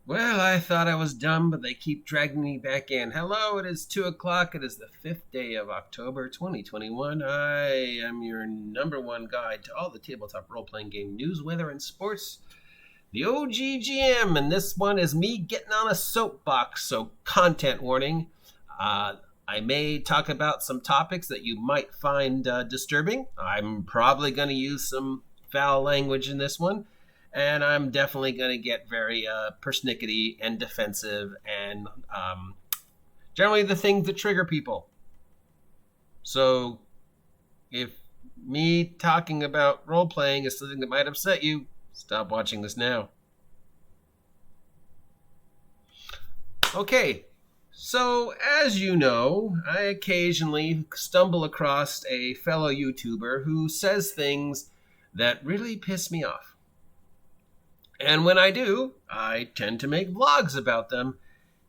Well, I thought I was done, but they keep dragging me back in. Hello, it is 2 o'clock. It is the 5th day of October 2021. I am your number one guide to all the tabletop role playing game news, weather, and sports. The OGGM, and this one is me getting on a soapbox, so content warning. I may talk about some topics that you might find disturbing. I'm probably going to use some foul language in this one. And I'm definitely going to get very persnickety and defensive and generally the things that trigger people. So if me talking about role-playing is something that might upset you, stop watching this now. Okay, so as you know, I occasionally stumble across a fellow YouTuber who says things that really piss me off. And when I do, I tend to make vlogs about them,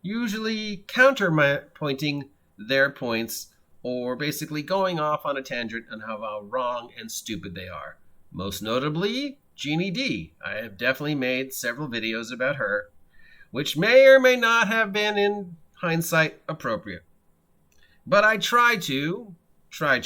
usually counterpointing their points or basically going off on a tangent on how wrong and stupid they are. Most notably, Jeannie D. I have definitely made several videos about her, which may or may not have been, in hindsight, appropriate. But I try to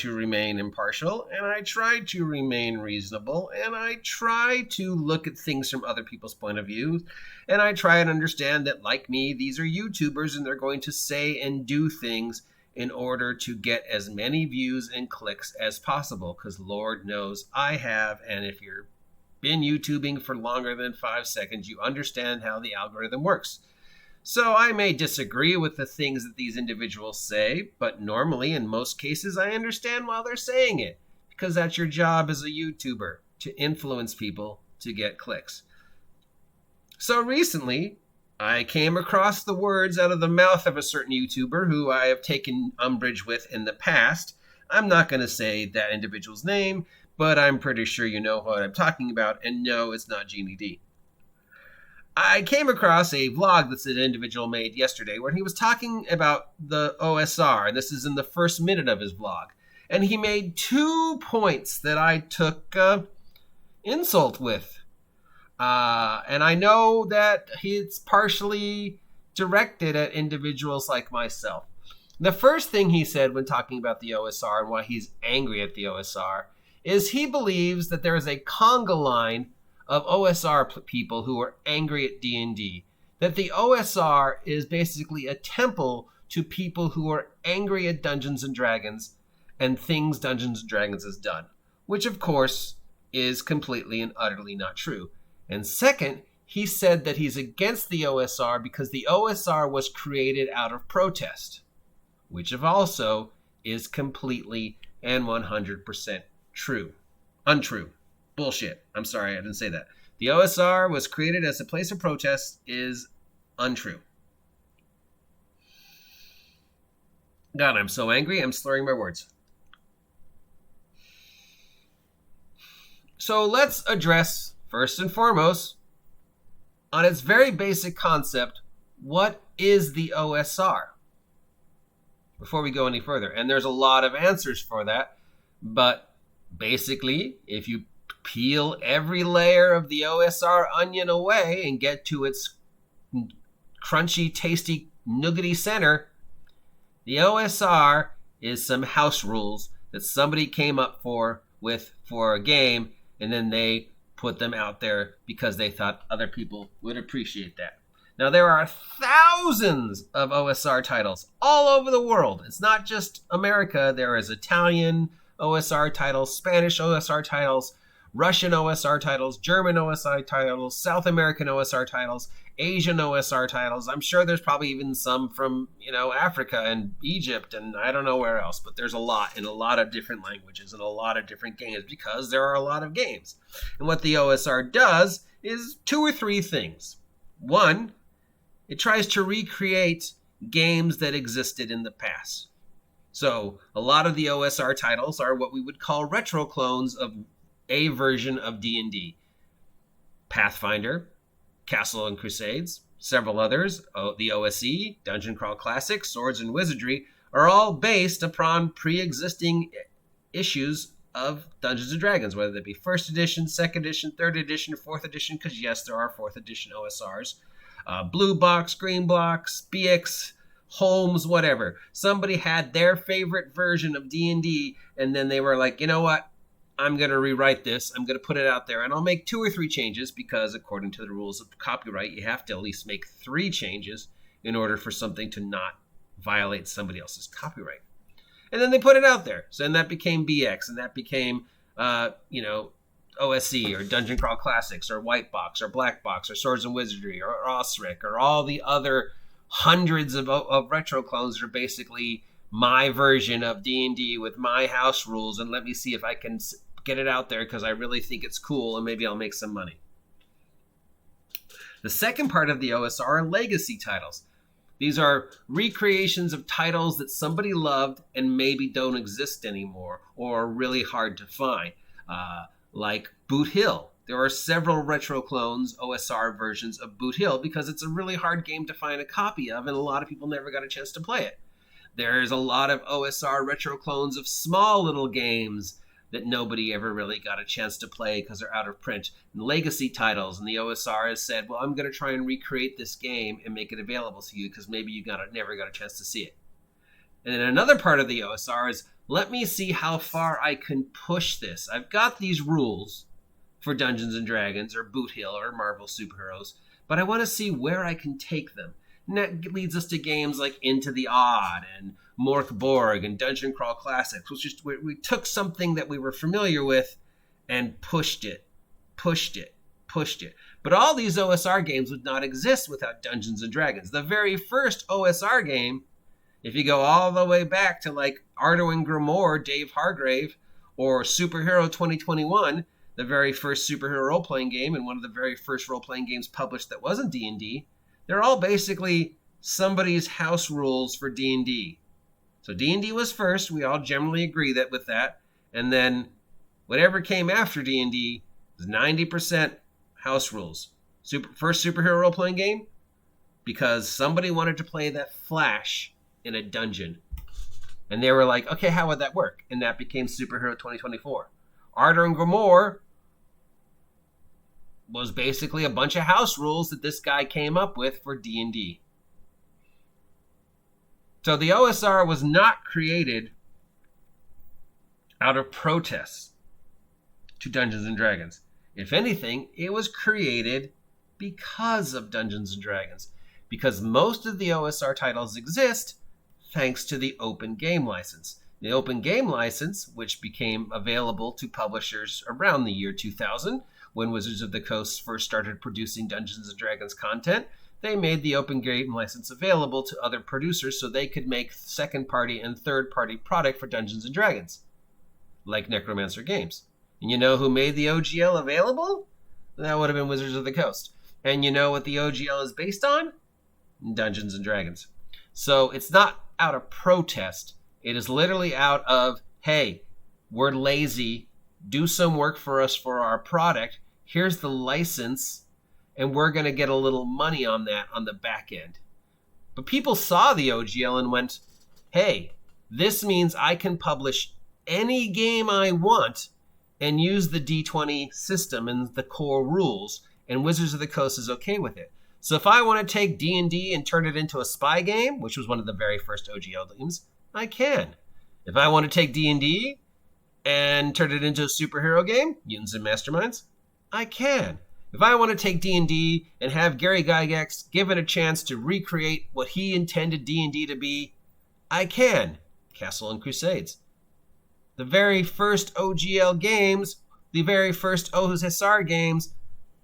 remain impartial, and I try to remain reasonable, and I try to look at things from other people's point of view, and I try and understand that, like me, these are YouTubers, and they're going to say and do things in order to get as many views and clicks as possible, because Lord knows I have, and if you've been YouTubing for longer than 5 seconds, you understand how the algorithm works. So I may disagree with the things that these individuals say, but normally, in most cases, I understand why they're saying it, because that's your job as a YouTuber, to influence people to get clicks. So recently, I came across the words out of the mouth of a certain YouTuber who I have taken umbrage with in the past. I'm not going to say that individual's name, but I'm pretty sure you know what I'm talking about, and no, it's not Jeannie D. I came across a vlog that an individual made yesterday where he was talking about the OSR, and this is in the first minute of his vlog. And he made 2 points that I took insult with. And I know that it's partially directed at individuals like myself. The first thing he said when talking about the OSR and why he's angry at the OSR is he believes that there is a conga line of OSR people who are angry at D&D. That the OSR is basically a temple to people who are angry at Dungeons & Dragons and things Dungeons & Dragons has done. Which, of course, is completely and utterly not true. And second, he said that he's against the OSR because the OSR was created out of protest. Which also is completely and 100% true. Untrue. Bullshit. I'm sorry, I didn't say that. The OSR was created as a place of protest is untrue. God, I'm so angry, I'm slurring my words. So let's address, first and foremost, on its very basic concept, what is the OSR? Before we go any further. And there's a lot of answers for that, but basically, if you peel every layer of the OSR onion away and get to its crunchy, tasty, nougaty center, the OSR is some house rules that somebody came up for a game, and then they put them out there because they thought other people would appreciate that. Now, there are thousands of OSR titles all over the world. It's not just America. There is Italian OSR titles, Spanish OSR titles, Russian OSR titles, German OSR titles, South American OSR titles, Asian OSR titles. I'm sure there's probably even some from, Africa and Egypt and I don't know where else, but there's a lot in a lot of different languages and a lot of different games because there are a lot of games. And what the OSR does is 2 or 3 things. 1, it tries to recreate games that existed in the past. So a lot of the OSR titles are what we would call retro clones of a version of D&D. Pathfinder, Castle and Crusades, several others, the OSE, Dungeon Crawl Classic, Swords and Wizardry, are all based upon pre-existing issues of Dungeons & Dragons, whether they be 1st edition, 2nd edition, 3rd edition, 4th edition, because yes, there are 4th edition OSRs. Blue box, green box, BX, Holmes, whatever. Somebody had their favorite version of D&D, and then they were like, you know what? I'm going to rewrite this. I'm going to put it out there, and I'll make 2 or 3 changes because according to the rules of copyright, you have to at least make 3 changes in order for something to not violate somebody else's copyright. And then they put it out there. So then that became BX, and that became, OSC or Dungeon Crawl Classics or White Box or Black Box or Swords and Wizardry or OSRIC or all the other hundreds of retro clones that are basically my version of D&D with my house rules, and let me see if I can get it out there because I really think it's cool and maybe I'll make some money. The second part of the OSR are legacy titles. These are recreations of titles that somebody loved and maybe don't exist anymore or are really hard to find. Like Boot Hill. There are several retro clones, OSR versions of Boot Hill because it's a really hard game to find a copy of and a lot of people never got a chance to play it. There's a lot of OSR retro clones of small little games that nobody ever really got a chance to play because they're out of print. And legacy titles, and the OSR has said, well, I'm going to try and recreate this game and make it available to you because maybe you never got a chance to see it. And then another part of the OSR is, let me see how far I can push this. I've got these rules for Dungeons & Dragons or Boot Hill or Marvel Superheroes, but I want to see where I can take them. And that leads us to games like Into the Odd and Mork Borg and Dungeon Crawl Classics, which is we took something that we were familiar with and pushed it. But all these OSR games would not exist without Dungeons & Dragons. The very first OSR game, if you go all the way back to like Ardo and Grimoire, Dave Hargrave, or Superhero 2021, the very first superhero role-playing game and one of the very first role-playing games published that wasn't D&D, they're all basically somebody's house rules for D&D. So D&D was first. We all generally agree with that. And then whatever came after D&D was 90% house rules. First superhero role-playing game because somebody wanted to play that Flash in a dungeon. And they were like, okay, how would that work? And that became Superhero 2024. Ardo and Grimoire was basically a bunch of house rules that this guy came up with for D&D. So the OSR was not created out of protest to Dungeons & Dragons. If anything, it was created because of Dungeons & Dragons. Because most of the OSR titles exist thanks to the open game license. The open game license, which became available to publishers around the year 2000, when Wizards of the Coast first started producing Dungeons & Dragons content, they made the open game license available to other producers so they could make second-party and third-party product for Dungeons & Dragons, like Necromancer Games. And you know who made the OGL available? That would have been Wizards of the Coast. And you know what the OGL is based on? Dungeons & Dragons. So it's not out of protest. It is literally out of, hey, we're lazy. Do some work for us for our product. Here's the license. And we're going to get a little money on that on the back end. But people saw the OGL and went, hey, this means I can publish any game I want and use the D20 system and the core rules. And Wizards of the Coast is okay with it. So if I want to take D&D and turn it into a spy game, which was one of the very first OGL games, I can. If I want to take D&D and turn it into a superhero game, Mutants and Masterminds, I can. If I want to take D&D and have Gary Gygax given a chance to recreate what he intended D&D to be, I can. Castle and Crusades. The very first OGL games, the very first OSR games,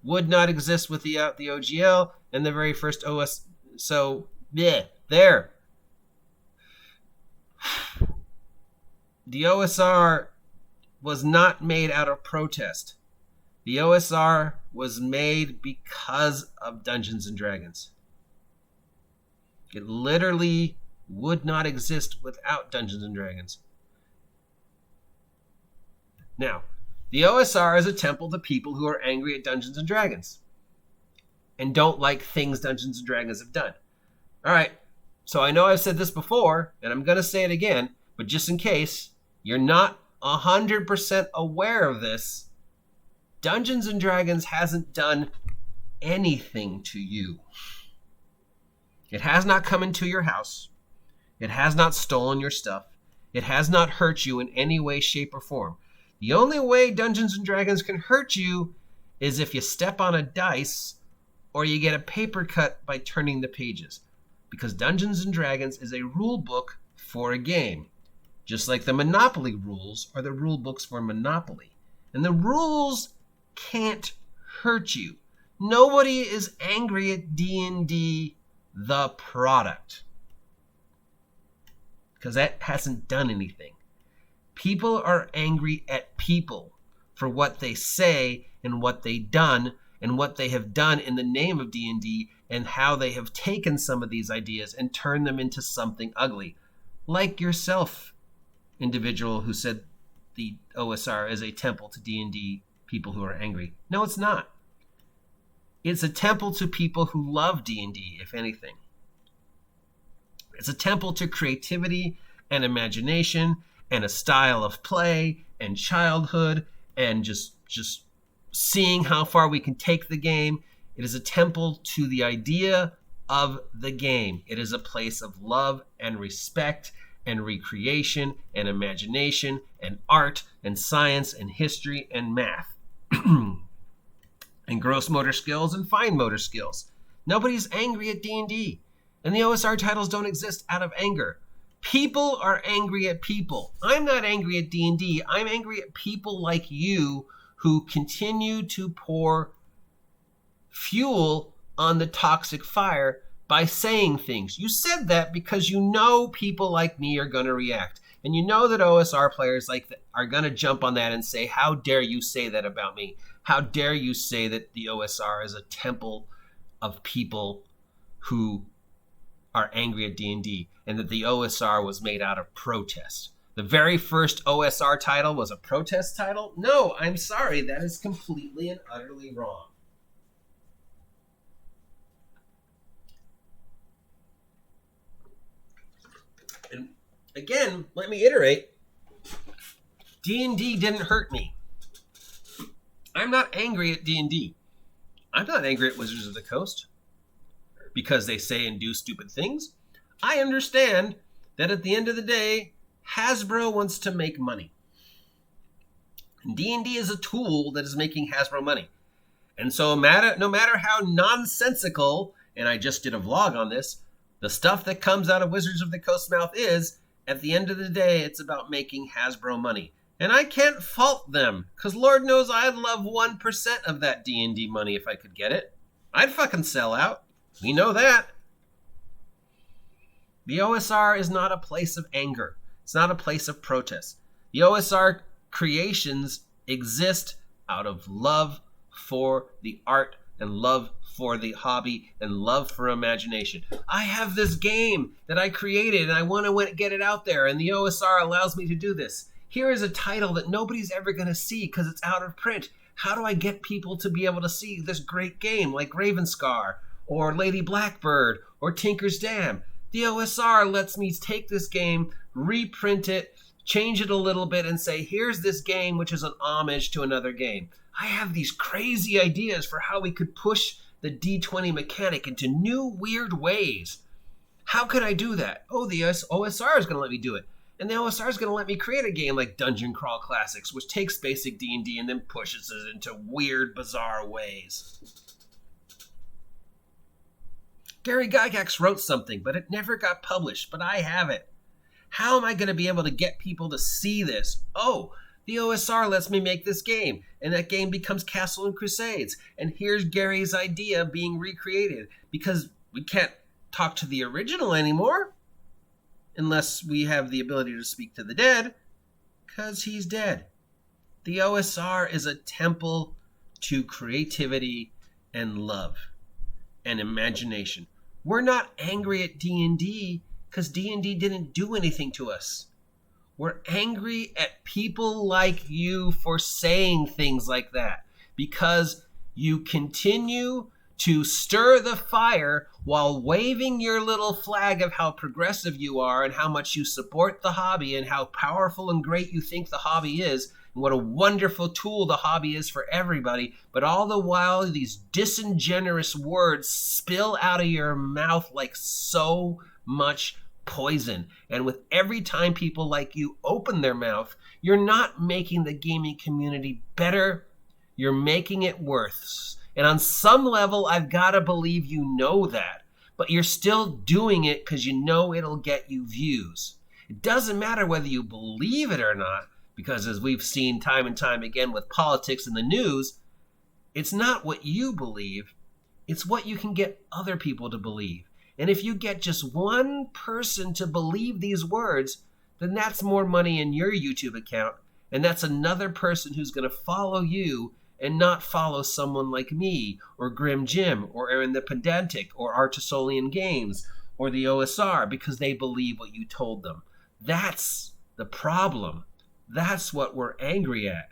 would not exist with the OGL, and the very first OS. So, yeah, there. The OSR was not made out of protest. The OSR was made because of Dungeons & Dragons. It literally would not exist without Dungeons & Dragons. Now, the OSR is a temple to people who are angry at Dungeons & Dragons and don't like things Dungeons & Dragons have done. All right, so I know I've said this before, and I'm going to say it again, but just in case you're not 100% aware of this, Dungeons & Dragons hasn't done anything to you. It has not come into your house. It has not stolen your stuff. It has not hurt you in any way, shape, or form. The only way Dungeons & Dragons can hurt you is if you step on a dice or you get a paper cut by turning the pages. Because Dungeons & Dragons is a rule book for a game. Just like the Monopoly rules are the rule books for Monopoly. And the rules can't hurt you. Nobody is angry at D&D, the product. Because that hasn't done anything. People are angry at people for what they say and what they've done and what they have done in the name of D&D and how they have taken some of these ideas and turned them into something ugly. Like yourself, individual who said the OSR is a temple to D&D people who are angry. No, it's not. It's a temple to people who love D&D, if anything. It's a temple to creativity and imagination and a style of play and childhood and just seeing how far we can take the game. It is a temple to the idea of the game. It is a place of love and respect and recreation and imagination and art and science and history and math and gross motor skills and fine motor skills. Nobody's angry at D&D, and the OSR titles don't exist out of anger. People are angry at people. I'm not angry at D&D. I'm angry at people like you who continue to pour fuel on the toxic fire by saying things. You said that because you know people like me are going to react. And you know that OSR players like that are going to jump on that and say, how dare you say that about me? How dare you say that the OSR is a temple of people who are angry at D&D and that the OSR was made out of protest? The very first OSR title was a protest title? No, I'm sorry. That is completely and utterly wrong. And again, let me iterate. D&D didn't hurt me. I'm not angry at D&D. I'm not angry at Wizards of the Coast because they say and do stupid things. I understand that at the end of the day, Hasbro wants to make money. And D&D is a tool that is making Hasbro money. And so no matter how nonsensical, and I just did a vlog on this, the stuff that comes out of Wizards of the Coast's mouth is, at the end of the day, it's about making Hasbro money. And I can't fault them, because Lord knows I'd love 1% of that D&D money if I could get it. I'd fucking sell out. We know that. The OSR is not a place of anger. It's not a place of protest. The OSR creations exist out of love for the art and love for the hobby and love for imagination. I have this game that I created and I want to get it out there, and the OSR allows me to do this. Here is a title that nobody's ever going to see because it's out of print. How do I get people to be able to see this great game like Ravenscar or Lady Blackbird or Tinker's Dam? The OSR lets me take this game, reprint it, change it a little bit, and say, here's this game which is an homage to another game. I have these crazy ideas for how we could push the D20 mechanic into new, weird ways. How could I do that? Oh, the OSR is going to let me do it. And the OSR is going to let me create a game like Dungeon Crawl Classics, which takes basic D&D and then pushes it into weird, bizarre ways. Gary Gygax wrote something, but it never got published, but I have it. How am I going to be able to get people to see this? Oh, the OSR lets me make this game, and that game becomes Castle and Crusades. And here's Gary's idea being recreated, because we can't talk to the original anymore, unless we have the ability to speak to the dead, because he's dead. The OSR is a temple to creativity and love and imagination. We're not angry at D&D because D&D didn't do anything to us. We're angry at people like you for saying things like that because you continue to stir the fire while waving your little flag of how progressive you are and how much you support the hobby and how powerful and great you think the hobby is. and what a wonderful tool the hobby is for everybody. But all the while, these disingenuous words spill out of your mouth like so much poison. And with every time people like you open their mouth, you're not making the gaming community better. You're making it worse. And on some level, I've got to believe you know that. But you're still doing it because you know it'll get you views. It doesn't matter whether you believe it or not, because as we've seen time and time again with politics and the news, it's not what you believe, it's what you can get other people to believe. And if you get just one person to believe these words, then that's more money in your YouTube account, and that's another person who's going to follow you and not follow someone like me, or Grim Jim, or Aaron the Pedantic, or Artisolian Games, or the OSR, because they believe what you told them. That's the problem. That's what we're angry at.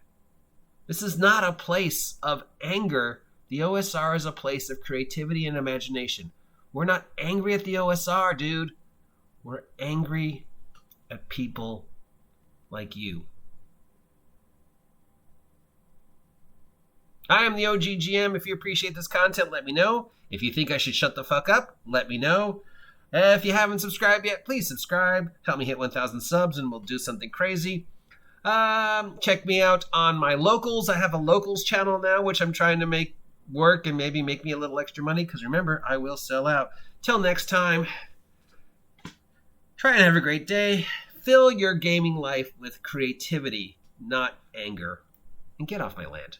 This is not a place of anger. The OSR is a place of creativity and imagination. We're not angry at the OSR, dude. We're angry at people like you. I am the OGGM. If you appreciate this content, let me know. If you think I should shut the fuck up, let me know. If you haven't subscribed yet, please subscribe. Help me hit 1,000 subs and we'll do something crazy. Check me out on my locals. I have a locals channel now, which I'm trying to make work and maybe make me a little extra money, because remember, I will sell out. Till next time, try and have a great day. Fill your gaming life with creativity, not anger. And get off my land.